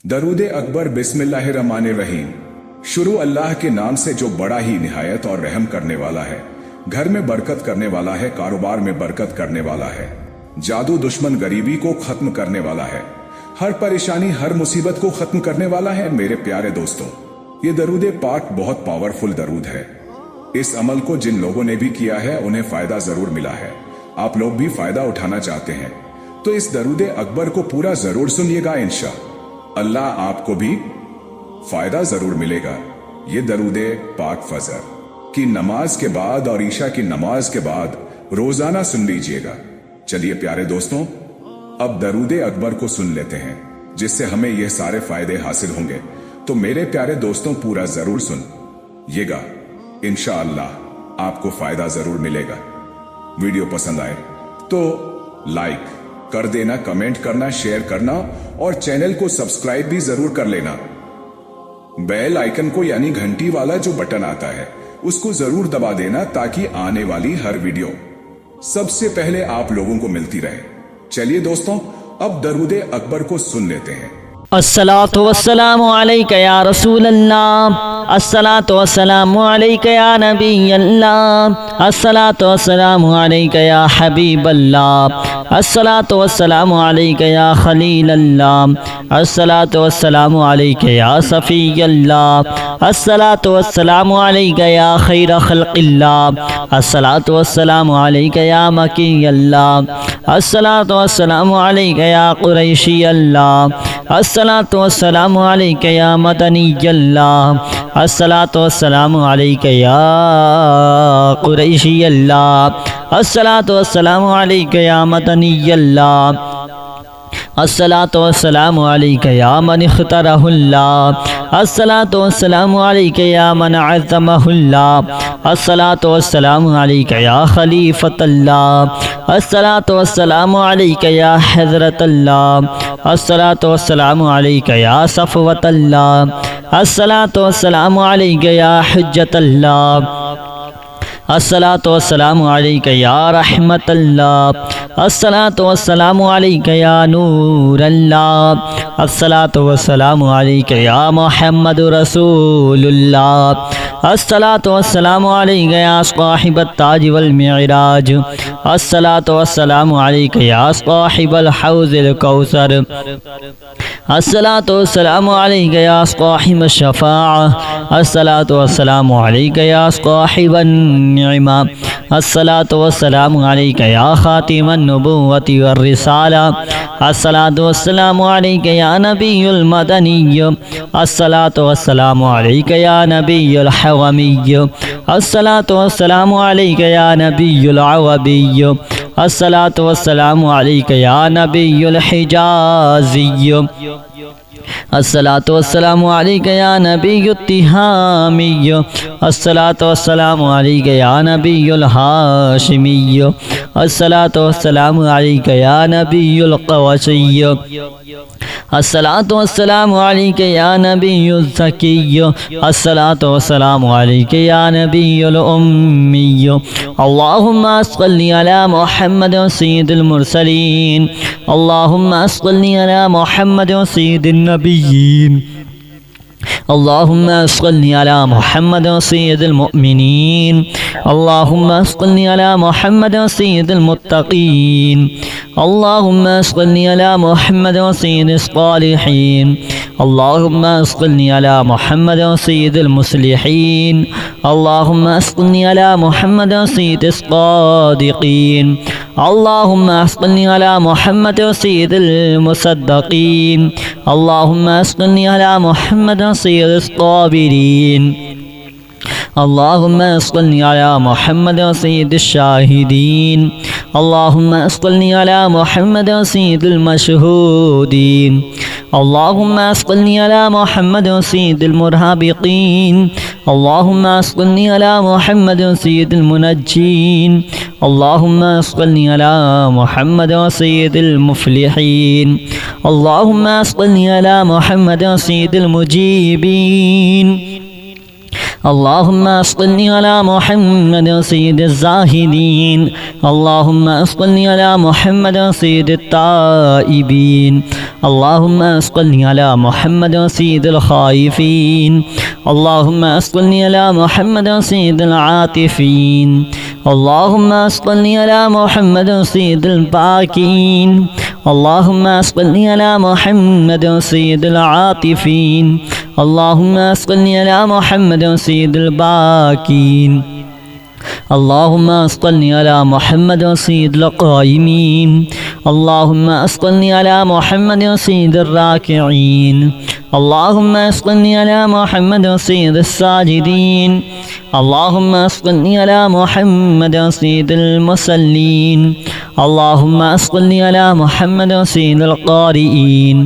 दरूद अकबर बिस्मिल्लाहिर्रहमानिर्रहीम। शुरू अल्लाह के नाम से जो बड़ा ही निहायत और रहम करने वाला है। घर में बरकत करने वाला है, कारोबार में बरकत करने वाला है, जादू दुश्मन गरीबी को खत्म करने वाला है, हर परेशानी हर मुसीबत को खत्म करने वाला है। मेरे प्यारे दोस्तों, ये दरूद पाक बहुत पावरफुल दरूद है। इस अमल को जिन लोगों ने भी किया है उन्हें फायदा जरूर मिला है। आप लोग भी फायदा उठाना चाहते हैं तो इस दरूद अकबर को पूरा जरूर सुनिएगा। इंशाअल्लाह आपको भी फायदा जरूर मिलेगा। ये दरूद पाक फजर की नमाज के बाद और ईशा की नमाज के बाद रोजाना सुन लीजिएगा। चलिए प्यारे दोस्तों, अब दरूद अकबर को सुन लेते हैं जिससे हमें यह सारे फायदे हासिल होंगे। तो मेरे प्यारे दोस्तों पूरा जरूर सुनिएगा, इंशाअल्लाह आपको फायदा जरूर मिलेगा। वीडियो पसंद आए तो लाइक कर देना, कमेंट करना, शेयर करना और चैनल को सब्सक्राइब भी जरूर कर लेना। बेल आइकन को यानी घंटी वाला जो बटन आता है उसको जरूर दबा देना ताकि आने वाली हर वीडियो सबसे पहले आप लोगों को मिलती रहे। चलिए दोस्तों, अब दरूद अकबर को सुन लेते हैं। अस्सलातु वस्सलामु अलैका या रसूल अल्लाह, अस्सलातु वस्सलामु अलैका या नबी अल्लाह, अस्सलातु वस्सलामु अलैका या हबीब अल्लाह, अस्सलातु वस्सलामु अलैका या खलील अल्लाह, अस्सलातु वस्सलामु अलैका या सफी अल्लाह, अस्सलातु वस्सलामु अलैका या खैर खल्क़िल्लाह, अस्सलातु वस्सलामु अलैका या मकी अल्लाह, अस्सलातु वस्सलामु अलैका या कुरैशी अल्लाह, अस्सलातु वस्सलामु अलैका या मदनी अल्लाह, अस्सलातु वस्सलामु अलैका या कुरैशी अल्लाह, अस्सलातु वस्सलामु अलैका या मदनी अल्लाह, अस्सलातु वस्सलामु अलैका या मन इख्तरहुल्लाह, अस्सलातु वस्सलामु अलैका या मन अज़्ज़महुल्लाह, अस्सलातु वस्सलामु अलैका या खलीफतल्लाह, अस्सलातु वस्सलामु अलैका या हज़रतल्लाह, अस्सलातु वस्सलामु अलैका या सफ़वतल्लाह, अस्सलातु वस्सलामु अलैका या हुज्जतल्लाह, अस्सलातु वस्सलामु अलैका या रहमतल्लाह, अस्सलातु वस्सलामु अलैका या नूरल्लाह, अस्सलातु वस्सलामु अलैका या मुहम्मदुर रसूलुल्लाह, अस्सलातु वस्सलामु अलैका या साहिबत ताज वल मिअराज, अस्सलातु वस्सलामु अलैका या साहिबल हौज़िल कौसर, अस्सलातु वस्सलामु अलैका या साहिब शफ़ाअह, अस्सलातु वस्सलामु अलैका या साहिबन निअमा, अस्सलातु वस्सलामु अलैका या खातिमन नबुव्वति वर रिसाला, अस्सलातु वस्सलामु अलैका या नबियुल मदनी, अस्सलातु वस्सलामु अलैका या नबियुल हवमी, अस्सलातु वस्सलामु अलैका या नबियुल अवबी, अस्सलातु वस्सलामु अलैका या नबियुल हिजाज़ी, अस्सलातु वस्सलामु अलैका या नबियुत तिहामी, अस्सलातु वस्सलामु अलैका या नबियुल हाशिमी, अस्सलातु वस्सलामु अलैका या नबियुल क़वसी, अस्सलातु वस्सलामु अलैका या नबियुल ज़की, अस्सलातु वस्सलामु अलैका या नबियुल उम्मी, अल्लाहुम्मा सल्लि अला मुहम्मद सय्यिदिल मुरसलीन, अल्लाहुम्मा सल्लि अला मुहम्मद सय्यिदिन नबिय्यीन, अल्लाहुम्मा सल्लि अला मुहम्मद सय्यिदिल मुअमिनीन, अल्लाहुम्मा सल्लि अला मुहम्मद सय्यिदिल मुत्तक़ीन, अल्लाहुम्मा सल्लि अला मुहम्मद सय्यिदिस सालिहीन, अल्लाहुम्मा सल्लि अला मुहम्मद सय्यिदिल मुस्लिहीन, अल्लाहुम्मा सल्लि अला मुहम्मद सय्यिदिस सादिक़ीन, अल्लाहुम्मा सल्लि अला मुहम्मद सय्यिदिल मुसद्दक़ीन, अल्लाहुम्मा सल्लि अला मुहम्मद सय्यिदिस साबिरीन, अल्लाहुम्मा सल्लि अला मुहम्मद सय्यिदिश शाहिदीन, अल्लाहुम्मा सल्लि अला मुहम्मद सय्यिदिल मशहूदीन, अल्लाहुम्मा सल्लि अला मुहम्मद सय्यिदिल मुरहाबिकीन, अल्लाहुम्मा सल्लि अला मुहम्मद सय्यिदिल मुनज्जीन, अल्लाहुम्मा सल्लि अला मुहम्मद सय्यिदिल मुफलिहीन, अल्लाहुम्मा सल्लि अला मुहम्मद सय्यिदिल मुजीबीन, اللهم صل على محمد سيد الزاهدين اللهم صل على محمد سيد التائبين اللهم صل على محمد سيد الخائفين اللهم صل على محمد سيد العاطفين اللهم صل على محمد سيد الباكين اللهم صل على محمد سيد العاطفين اللهم صل على محمد سيد الباكين اللهم صل على محمد سيد القائمين اللهم صل على محمد سيد الراكعين اللهم صل على محمد سيد الساجدين اللهم صل على محمد سيد المصلين اللهم صل على محمد سيد القارئين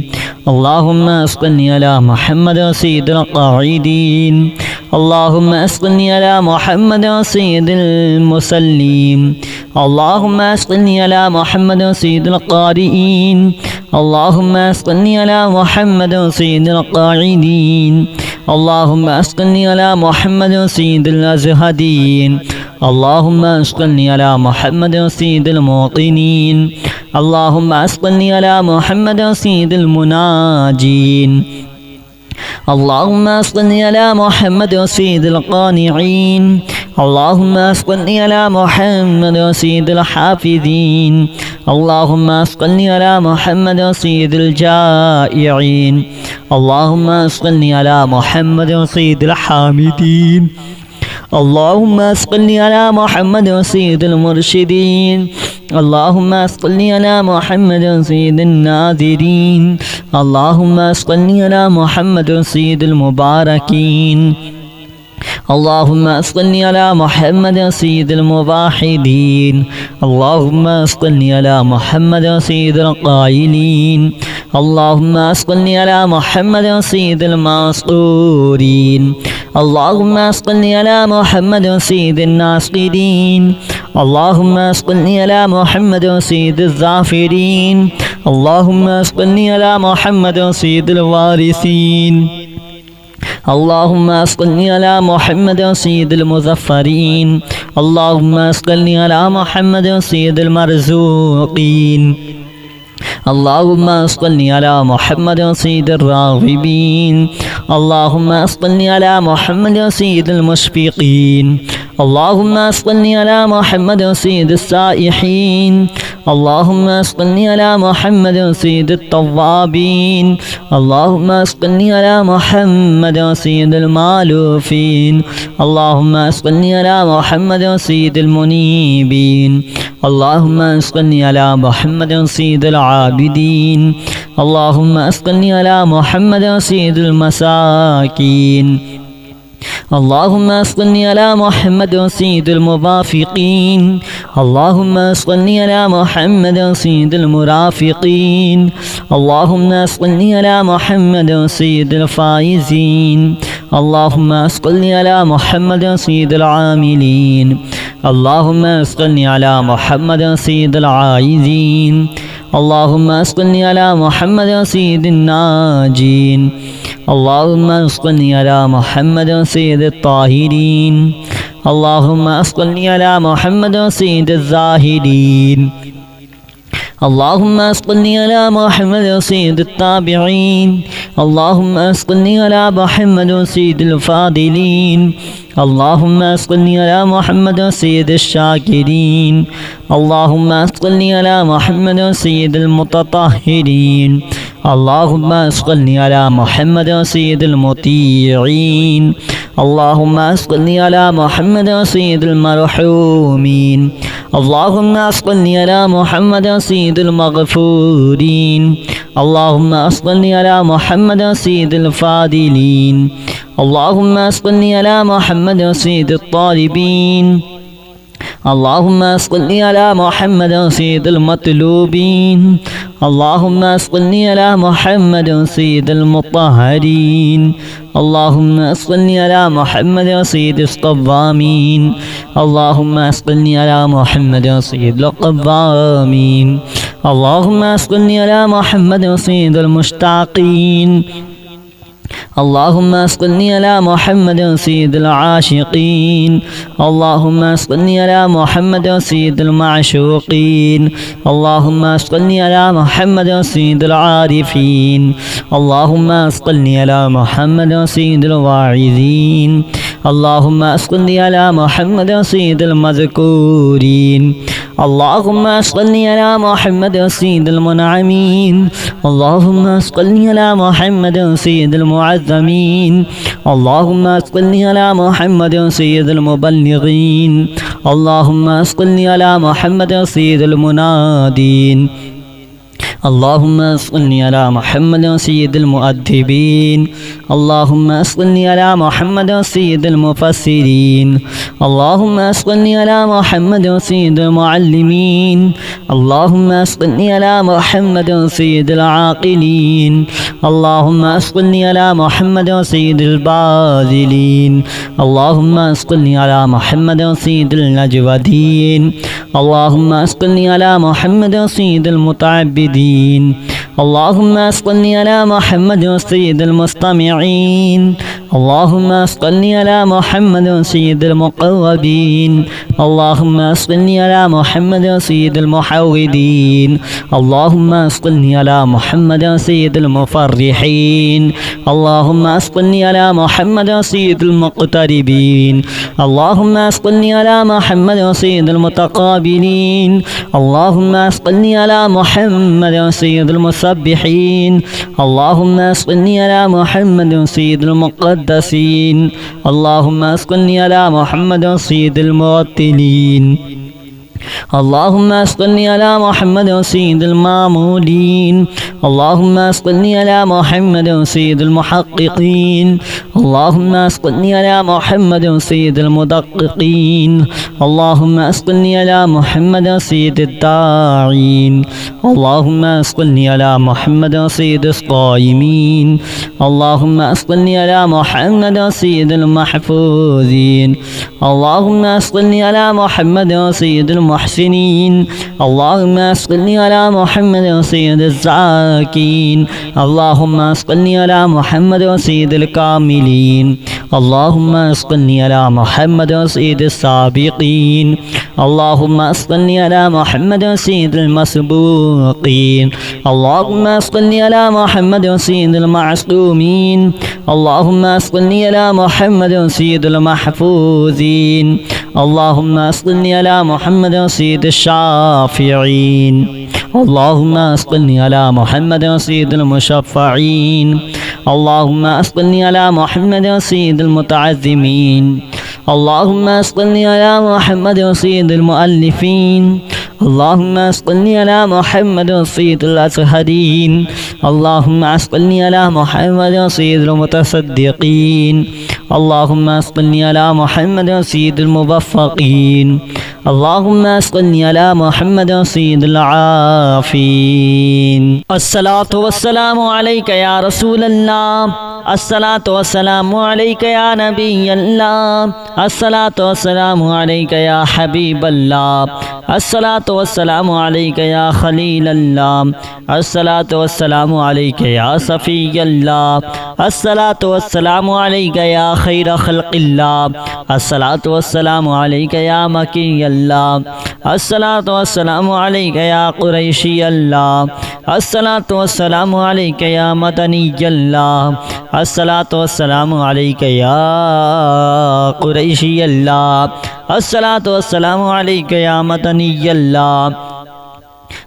اللهم صل على محمد سيد القاعدين اللهم صل على محمد سيد المسلمين اللهم صل على محمد سيد القارئين اللهم صل على محمد سيد القاعدين اللهم صل على محمد سيد الأزهدين اللهم صل على محمد سيد الموطنين اللهم صل على محمد سيد المناجين اللهم صل على محمد سيد القانعين اللهم صل على محمد سيد الحافظين اللهم صل على محمد سيد الجائعين اللهم صل على محمد سيد الحامدين اللهم صل على محمد سيد المرشدين اللهم صل على محمد سيد الناذرين اللهم صل على محمد سيد المباركين اللهم صل على محمد سيد الموحدين اللهم صل على محمد سيد القائلين اللهم صل على محمد سيد المسطورين اللهم صل على محمد سيد الناصرين اللهم صل على محمد سيد الظافرين اللهم صل على محمد سيد الوارثين اللهم صل على محمد سيد المظفرين اللهم صل على محمد سيد المرزوقين اللهم صل على محمد سيد الراغبين اللهم صل على محمد سيد المشفقين اللهم صل على محمد سيد السائحين اللهم صل على محمد سيد التوابين اللهم صل على محمد سيد المالوفين اللهم صل على محمد سيد المنيبين اللهم صل على محمد سيد العابدين اللهم صل على محمد سيد المساكين اللهم صل على محمد سيد الموافقين اللهم صل على محمد سيد المرافقين اللهم صل على محمد سيد الفائزين اللهم صل على محمد سيد العاملين اللهم صل على محمد سيد العائزين اللهم صل على محمد سيد الناجين اللهم صل على محمد سيد الطاهرين اللهم صل على محمد سيد الزاهدين اللهم صل على محمد سيد التابعين اللهم صل على محمد سيد الفاضلين اللهم صل على محمد سيد الشاكرين اللهم صل على محمد سيد المتطهرين اللهم صل على محمد سيد المطيعين اللهم صل على محمد سيد المرحومين اللهم صل على محمد سيد المغفورين اللهم صل على محمد سيد الفاضلين اللهم صل على محمد سيد الطالبين اللهم صل على محمد سيد المطلوبين اللهم صل على محمد سيد المطهرين اللهم صل على محمد سيد الصوامين اللهم صل على محمد سيد القوامين اللهم صل على محمد سيد المشتاقين اللهم صل على محمد سيد العاشقين اللهم صل على محمد سيد المعشوقين اللهم صل على محمد سيد العارفين اللهم صل على محمد سيد الواعظين اللهم صل على محمد سيد المذكورين اللهم صل على محمد سيد المنعمين اللهم صل على محمد سيد المعظمين اللهم صل على محمد سيد المبلغين اللهم صل على محمد سيد المنادين اللهم صل على محمد سيد المؤدبين اللهم صل على محمد سيد المفسرين اللهم صل على محمد سيد المعلمين اللهم صل على محمد سيد العاقلين اللهم صل على محمد سيد الباذلين اللهم صل على محمد سيد النجودين اللهم صل على محمد سيد المتعبدين اللهم صل على محمد سيد المستمعين اللهم صل على محمد سيد المقربين اللهم صل على محمد سيد المحودين اللهم صل على محمد سيد المفرحين اللهم صل على محمد سيد المقتربين اللهم صل على محمد سيد المتقابلين اللهم صل على محمد سيد المسبحين اللهم صل على محمد سيد المقدسين اللهم صل على محمد سيد المرتلين اللهم صل على محمد سيد المعمولين اللهم صل على محمد سيد المحققين اللهم صل على محمد سيد المدققين اللهم صل على محمد سيد الداعين اللهم صل على محمد سيد الصائمين اللهم صل على محمد سيد المحفوظين اللهم صل على محمد سيد المحسنين اللهم صل على محمد سيد الزاكين اللهم صل على محمد سيد الكاملين اللهم صل على محمد سيد السابقين اللهم صل على محمد سيد المسبوقين اللهم صل على محمد سيد المعصومين اللهم صل على محمد سيد المحفوظين اللهم صل على محمد سيد الشافعين اللهم صل على محمد سيد المشفعين اللهم صل على محمد سيد المتعظمين اللهم صل على محمد سيد المؤلفين اللهم صل على محمد سيد الأزهرين اللهم صل على محمد سيد المتصدقين اللهم صل على محمد سيد الموفقين اللهم صل على محمد سيد العافين الصلاة والسلام عليك يا رسول الله الصلاة والسلام عليك يا نبي الله الصلاة والسلام عليك يا حبيب الله الصلاة والسلام عليك يا خليل الله الصلاة والسلام عليك يا صفي الله الصلاة والسلام عليك يا خير خلق الله الصلاة والسلام عليك يا مكي الله الصلاة والسلام عليك يا قريشي الله الصلاة والسلام عليك يا مدني الله الصلاة والسلام عليك يا قريشي الله الصلاة والسلام عليك يا مدني الله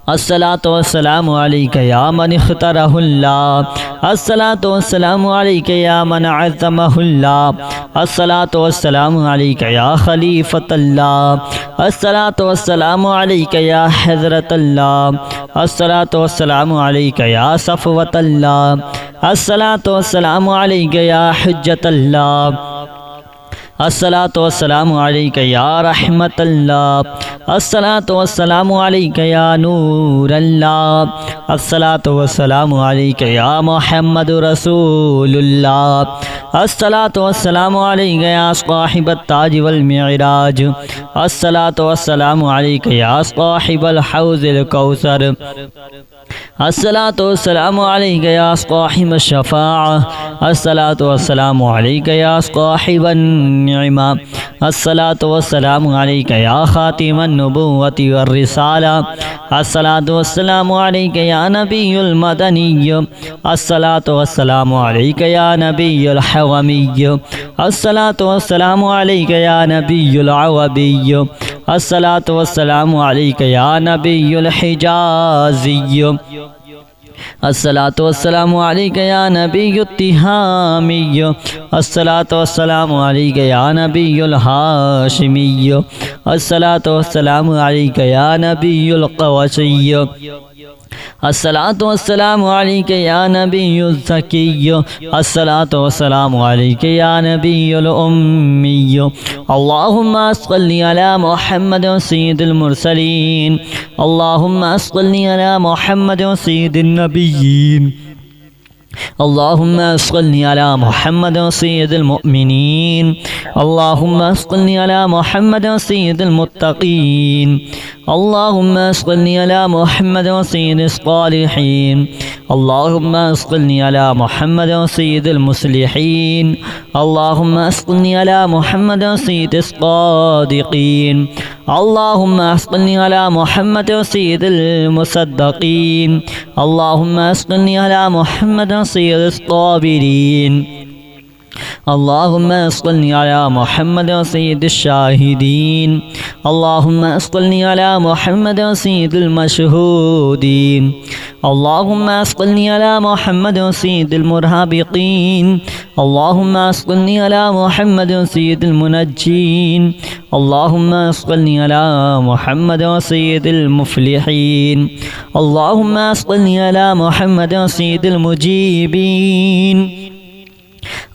الصلاة والسلام عليك يا من اختاره الله الصلاة والسلام عليك يا من عظمه الله الصلاة والسلام عليك يا خليفة الله الصلاة والسلام عليك يا حضرة الله الصلاة والسلام عليك يا صفوة الله الصلاة والسلام عليك يا حجة الله الصلاة والسلام عليك يا رحمة الله الصلاة والسلام عليك يا نور الله الصلاة والسلام عليك يا محمد رسول الله الصلاة والسلام عليك يا صاحب التاج والمعراج الصلاة والسلام عليك يا صاحب الحوض الكوثر الصلاة والسلام عليك يا صاحب الشفاعة الصلاة والسلام عليك يا صاحب النعمة الصلاة والسلام عليك يا خاتم النبوة والرسالة الصلاة والسلام عليك يا نبي المدني الصلاة والسلام عليك يا نبي الحومي الصلاة والسلام عليك يا نبي العوبي الصلاة والسلام عليك يا نبي الحجازي الصلاة والسلام عليك يا نبي التهامي الصلاة والسلام عليك يا نبي الهاشمي الصلاة والسلام عليك يا نبي القوشي الصلاة والسلام عليك يا نبي الزكي الصلاة والسلام عليك يا نبي الأمي اللهم صل على محمد سيد المرسلين اللهم صل على محمد سيد النبيين اللهم صل على محمد سيد المؤمنين اللهم صل على محمد سيد المتقين اللهم صل على محمد سيد الصالحين اللهم صل على محمد سيد المصلحين اللهم صل على محمد سيد الصادقين اللهم صل على محمد سيد المصدقين اللهم صل على محمد سيد الصابرين اللهم صل على محمد سيد الشاهدين اللهم صل على محمد سيد المشهودين اللهم صل على محمد سيد المرهبطين اللهم صل على محمد سيد المنجين اللهم صل على محمد سيد المفلحين اللهم صل على محمد سيد المجيبين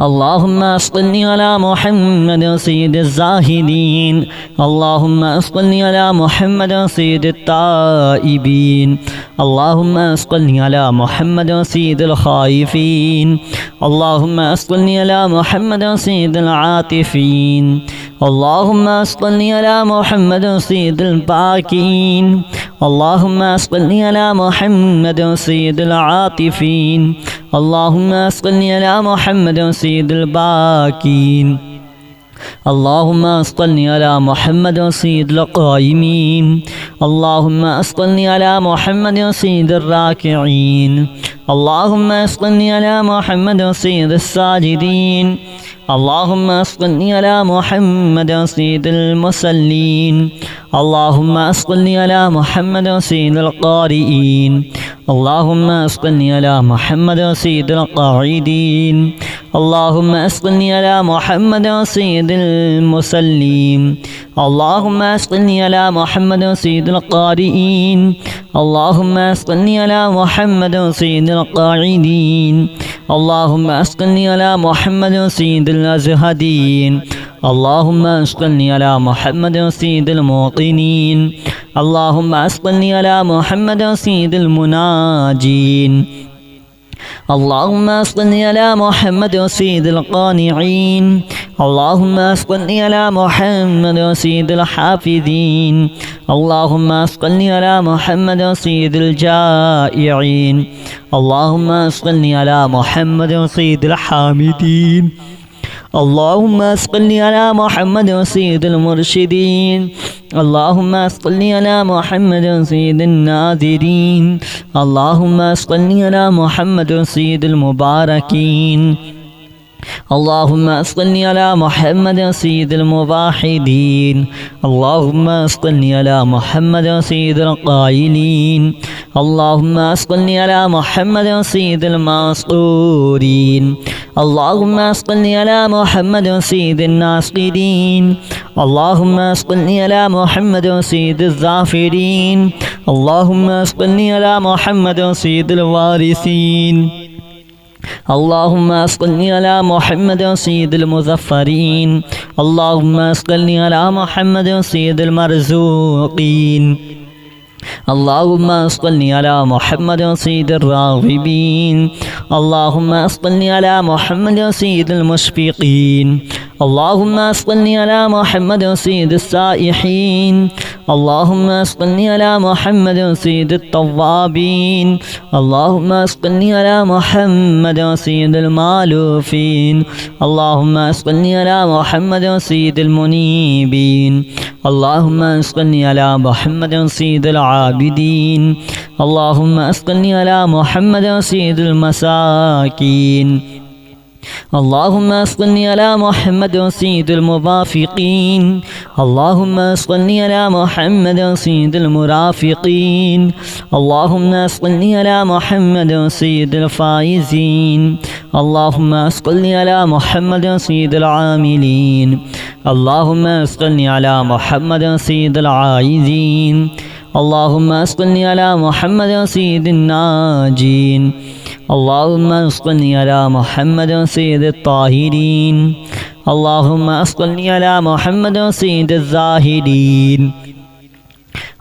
اللهم صل على محمد سيد الزاهدين اللهم صل على محمد سيد التائبين اللهم صل على محمد سيد الخائفين اللهم صل على محمد سيد العاطفين اللهم صل على محمد سيد الباكين اللهم صل على محمد سيد العاطفين اللهم صل على محمد سيد الباكين اللهم صل على محمد سيد القائمين اللهم صل على محمد سيد الراكعين اللهم صل على محمد سيد الساجدين اللهم صل على محمد سيد المصلين اللهم صل على محمد سيد القارئين اللهم صل على محمد سيد القاعدين اللهم صل على محمد سيد المصلين اللهم صل على محمد سيد القارئين اللهم صل على محمد سيد القاعدين اللهم صل على محمد سيد الأزهدين اللهم صل على محمد سيد الموطنين اللهم صل على محمد سيد المناجين اللهم صل على محمد سيد القانعين اللهم صل على محمد سيد الحافظين اللهم صل على محمد سيد الجائعين اللهم صل على محمد سيد الحامدين اللهم صل على محمد سيد المرشدين اللهم صل على محمد سيد الناذرين اللهم صل على محمد سيد المباركين اللهم صل على محمد سيد الموحدين اللهم صل على محمد سيد القائلين اللهم صل على محمد سيد المسطورين اللهم صل على محمد سيد الناصرين اللهم صل على محمد سيد الظافرين اللهم صل على محمد سيد الوارثين اللهم صل على محمد سيد المظفرين اللهم صل على محمد سيد المرزوقين اللهم صل على محمد سيد الراغبين اللهم صل على محمد سيد المشفقين اللهم صل على محمد سيد السائحين اللهم صل على محمد سيد التوابين اللهم صل على محمد سيد المالوفين اللهم صل على محمد سيد المنيبين اللهم صل على محمد سيد العابدين اللهم صل على محمد سيد المساكين اللهم صل على محمد سيد الموافقين اللهم صل على محمد سيد المرافقين اللهم صل على محمد سيد الفائزين اللهم صل على محمد سيد العاملين اللهم صل على محمد سيد العائزين اللهم صل على محمد سيد الناجين اللهم صل على محمد سيد الطاهرين اللهم صل على محمد سيد الزاهدين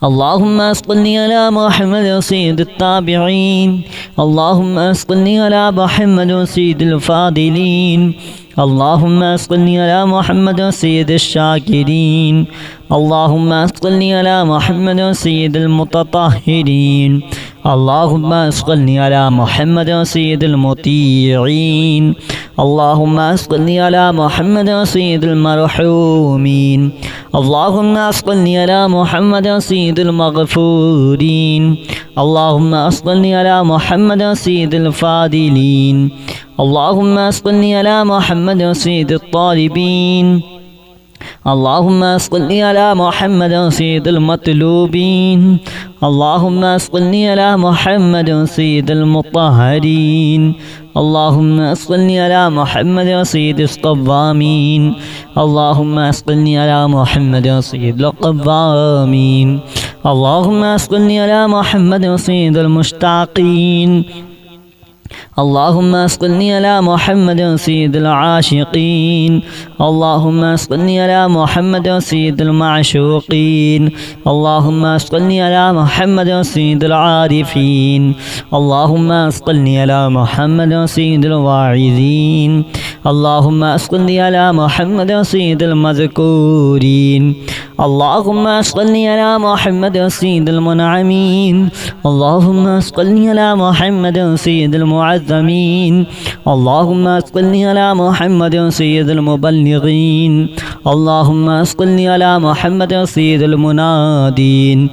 اللهم صل على محمد سيد التابعين اللهم صل على محمد سيد الفاضلين اللهم صل على محمد سيد الشاكرين اللهم صل على محمد سيد المتطهرين اللهم صل على محمد سيد المطيعين اللهم صل على محمد سيد المرحومين اللهم صل على محمد سيد المغفورين اللهم صل على محمد سيد الفاضلين اللهم صل على محمد سيد الطالبين اللهم صل على محمد سيد المطلوبين اللهم صل على محمد سيد المطهرين اللهم صل على محمد سيد الصوامين اللهم صل على محمد سيد القوامين اللهم صل على محمد سيد المشتاقين اللهم صل على محمد سيد العاشقين اللهم صل على محمد سيد المعشوقين اللهم صل على محمد سيد العارفين اللهم صل على محمد سيد الواعظين اللهم صل على محمد سيد المذكورين اللهم صل على محمد سيد المنعمين اللهم صل على محمد سيد المعظمين اللهم صل على محمد سيد المبلغين اللهم صل على محمد سيد المنادين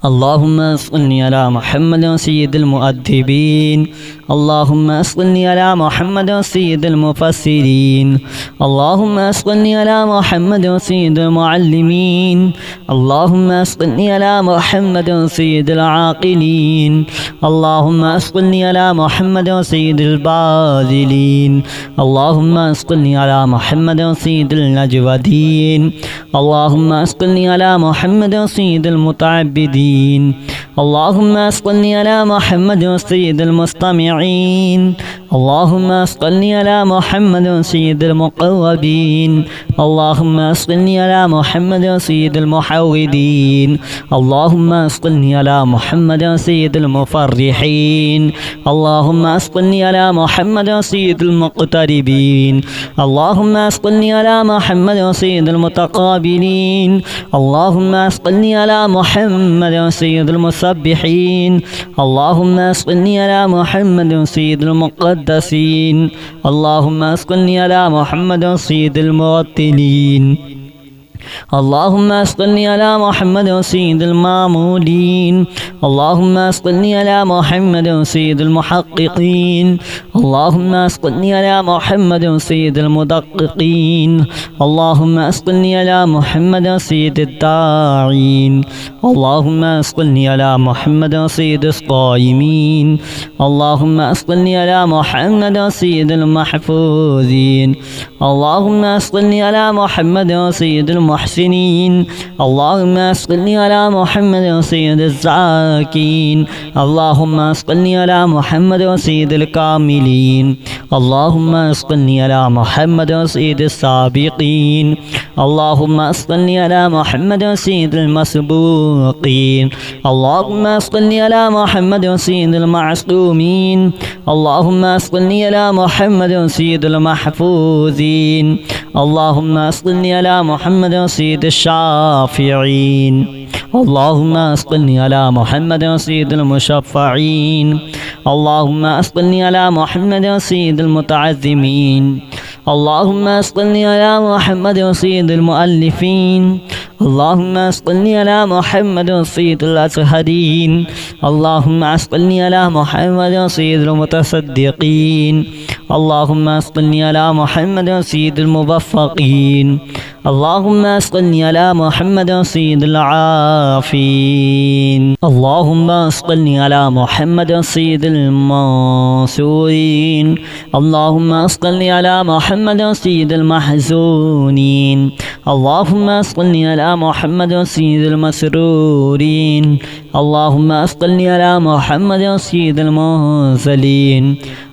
اللهم صل على محمد سيد المؤدبين اللهم صل على محمد سيد المفسرين اللهم صل على محمد سيد المعلمين اللهم صل على محمد سيد العاقلين اللهم صل على محمد سيد الباذلين اللهم صل على محمد سيد النجودين اللهم صل على محمد سيد المتعبدين اللهم صل على محمد سيد المستمعين اللهم صل على محمد سيد المقربين اللهم صل على محمد سيد المحودين اللهم صل على محمد سيد المفرحين اللهم صل على محمد سيد المقتربين اللهم صل على محمد سيد المتقابلين اللهم صل على محمد سيد المسبحين اللهم صل على محمد سيد المقدسين اللهم صل على محمد سيد المرتلين اللهم صل على محمد سيد المعمودين اللهم صل على محمد سيد المحققين اللهم صل على محمد سيد المدققين اللهم صل على محمد سيد الداعين اللهم صل على محمد سيد الصائمين اللهم صل على محمد سيد المحفوظين اللهم صل على محمد سيد المحسنين اللهم صل على محمد سيد الزاكين اللهم صل على محمد سيد الكاملين اللهم صل على محمد سيد السابقين اللهم صل على محمد سيد المسبوقين اللهم صل على محمد سيد المعصومين اللهم صل على محمد سيد المحفوظين اللهم صل على محمد سيد الشافعين اللهم اسقني على محمد سيد المشفعين اللهم اسقني على محمد سيد المتعظمين اللهم اسقني على محمد سيد المؤلفين اللهم اسقني على محمد سيد الأزهرين اللهم اسقني على محمد سيد المتصدقين اللهم اسقني على محمد سيد الموفقين اللهم اسقني على محمد سيد العافين اللهم اسقني على محمد سيد المنصورين اللهم اسقني على محمد سيد المحزونين اللهم اسقني على محمد سيد المسرورين اللهم اسقني على محمد سيد المنزلين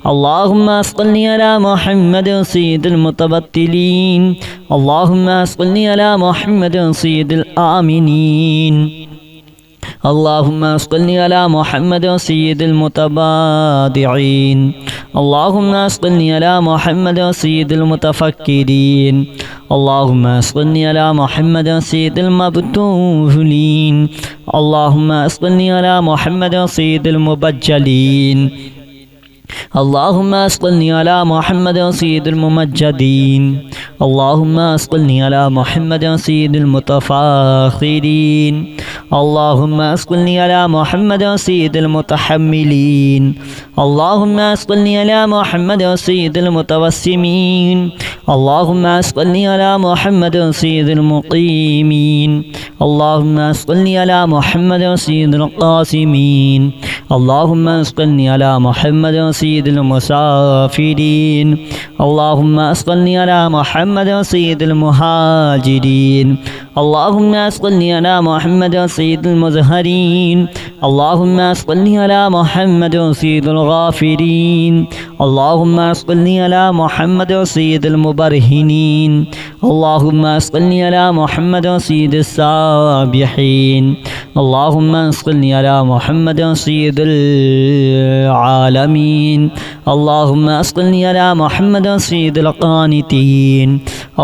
اللهم اسقني على محمد سيد المتبتلين اللهم اسقني على محمد سيد الآمنين اللهم اسقني على محمد سيد المتبادعين اللهم اسقني على محمد سيد المتفكرين اللهم اسقني على محمد سيد المبتولين اللهم اسقني على محمد سيد المبجلين اللهم اسقني على محمد سيد الممجدين اللهم اسقني على محمد سيد المتفاخرين اللهم اسقني على محمد سيد المتحملين اللهم اسقني على محمد سيد المتوسمين اللهم اسقني على محمد سيد المقيمين اللهم اسقني على محمد سيد القاسمين اللهم اسقني على محمد سيد المسافرين اللهم اسقني على محمد سيد المهاجرين اللهم اسقني على محمد سيد المزهرين اللهم اسقني على محمد سيد الغافرين اللهم اسقني على محمد سيد المبرهنين اللهم اسقني على محمد سيد السابحين اللهم اسقني على محمد سيد العالمين اللهم اسقني على محمد سيد القانتين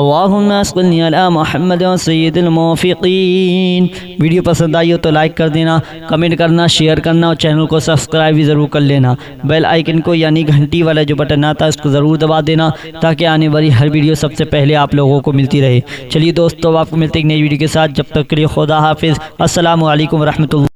اللهم اسقني على محمد سيد الموفقين वीडियो पसंद आई हो तो लाइक कर देना, कमेंट करना, शेयर करना और चैनल को सब्सक्राइब भी ज़रूर कर लेना। बेल आइकन को यानी घंटी वाला जो बटन आता है उसको ज़रूर दबा देना ताकि आने वाली हर वीडियो सबसे पहले आप लोगों को मिलती रहे। चलिए दोस्तों, आपको मिलते एक नई वीडियो के साथ, जब तक के लिए खुदा हाफिज़। अस्सलामु अलैकुम रहमतुल्लाह।